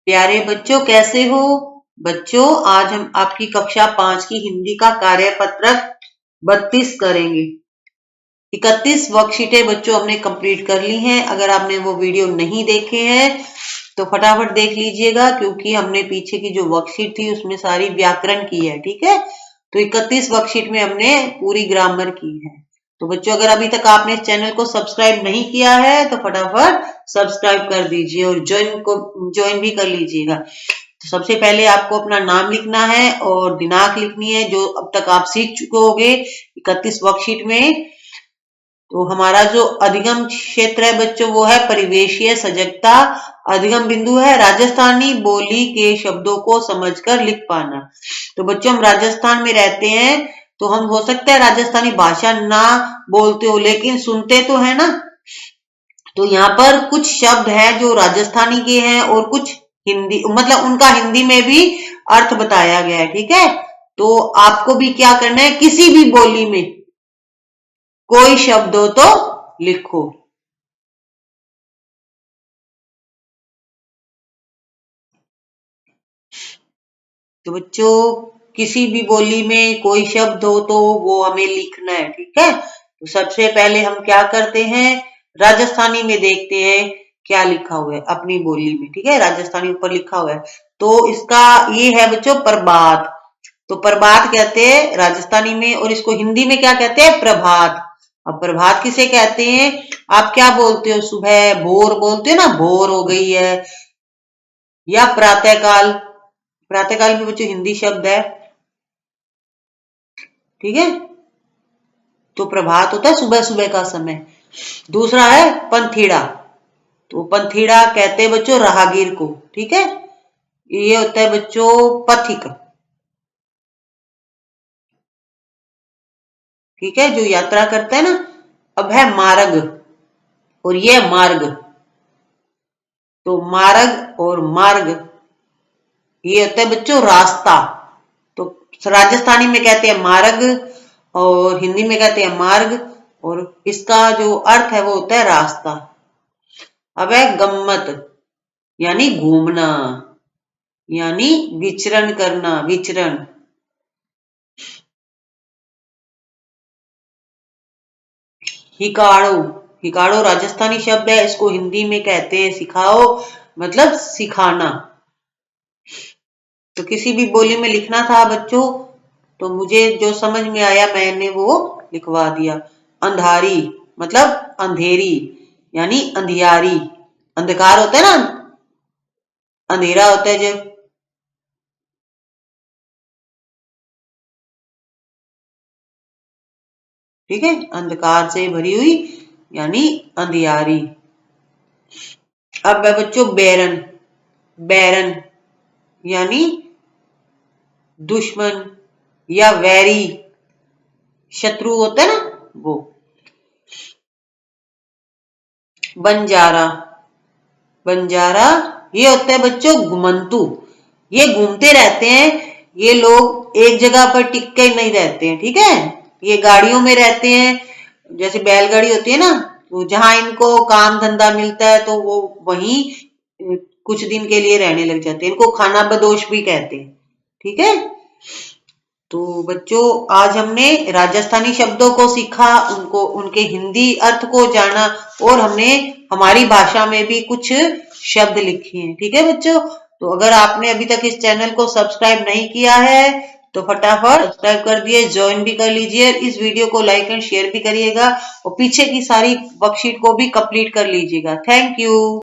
प्यारे बच्चों, कैसे हो? बच्चों, आज हम आपकी कक्षा 5 की हिंदी का कार्यपत्रक 32 करेंगे। 31 वर्कशीटें बच्चों हमने कंप्लीट कर ली हैं। अगर आपने वो वीडियो नहीं देखे हैं तो फटाफट देख लीजिएगा, क्योंकि हमने पीछे की जो वर्कशीट थी उसमें सारी व्याकरण की है। ठीक है, तो 31 वर्कशीट में हमने पूरी ग्रामर की है। तो बच्चों, अगर अभी तक आपने इस चैनल को सब्सक्राइब नहीं किया है तो फटाफट सब्सक्राइब कर दीजिए और ज्वाइन भी कर लीजिएगा। तो सबसे पहले आपको अपना नाम लिखना है और दिनांक लिखनी है, जो अब तक आप सीख चुके होंगे 31 वर्कशीट में। तो हमारा जो अधिगम क्षेत्र है बच्चों, वो है परिवेशीय सजगता। अधिगम बिंदु है राजस्थानी बोली के शब्दों को समझकर लिख पाना। तो बच्चों, हम राजस्थान में रहते हैं, तो हम हो सकता है राजस्थानी भाषा ना बोलते हो, लेकिन सुनते तो है ना। तो यहाँ पर कुछ शब्द हैं जो राजस्थानी के हैं और कुछ हिंदी, मतलब उनका हिंदी में भी अर्थ बताया गया है। ठीक है, तो आपको भी क्या करना है, किसी भी बोली में कोई शब्द हो तो लिखो। तो बच्चों, किसी भी बोली में कोई शब्द हो तो वो हमें लिखना है। ठीक है, तो सबसे पहले हम क्या करते हैं, राजस्थानी में देखते हैं क्या लिखा हुआ है अपनी बोली में। ठीक है, राजस्थानी ऊपर लिखा हुआ है, तो इसका ये है बच्चों प्रभात। तो प्रभात कहते हैं राजस्थानी में, और इसको हिंदी में क्या कहते हैं, प्रभात। अब प्रभात किसे कहते हैं? आप क्या बोलते हो, सुबह भोर बोलते हो ना, भोर हो गई है, या प्रातःकाल। प्रातःकाल भी बच्चों हिंदी शब्द है। ठीक है, तो प्रभात होता है सुबह सुबह का समय। दूसरा है पंथीड़ा। तो पंथीड़ा कहते हैं बच्चों राहगीर को। ठीक है, ये होता है बच्चों पथिक। ठीक है, जो यात्रा करता है ना। अब है मार्ग, और ये मार्ग। तो मार्ग और मार्ग ये होता है बच्चों रास्ता। तो राजस्थानी में कहते हैं मार्ग और हिंदी में कहते हैं मार्ग, और इसका जो अर्थ है वो होता है रास्ता। अब है गम्मत, यानी घूमना, यानी विचरण करना, विचरण। हिकाड़ो, हिकाड़ो राजस्थानी शब्द है, इसको हिंदी में कहते हैं सिखाओ, मतलब सिखाना। तो किसी भी बोली में लिखना था बच्चों, तो मुझे जो समझ में आया मैंने वो लिखवा दिया। अंधारी मतलब अंधेरी, यानी अंधियारी। अंधकार होता है ना, अंधेरा होता है जब। ठीक है, अंधकार से भरी हुई यानी अंधियारी। अब है बच्चों बैरन। बैरन यानी दुश्मन या वैरी, शत्रु होता है ना वो। बंजारा, बंजारा ये होता है बच्चों घुमंतु। ये घूमते रहते हैं, ये लोग एक जगह पर टिक के नहीं रहते हैं। ठीक है, ये गाड़ियों में रहते हैं, जैसे बैलगाड़ी होती है ना, तो जहां इनको काम धंधा मिलता है तो वो वहीं कुछ दिन के लिए रहने लग जाते हैं। इनको खाना बदोश भी कहते हैं। ठीक है, तो बच्चों आज हमने राजस्थानी शब्दों को सीखा, उनको उनके हिंदी अर्थ को जाना, और हमने हमारी भाषा में भी कुछ शब्द लिखे हैं। ठीक है बच्चों, तो अगर आपने अभी तक इस चैनल को सब्सक्राइब नहीं किया है तो फटाफट सब्सक्राइब कर दिए, ज्वाइन भी कर लीजिए, इस वीडियो को लाइक एंड शेयर भी करिएगा, और पीछे की सारी वर्कशीट को भी कंप्लीट कर लीजिएगा। Thank you.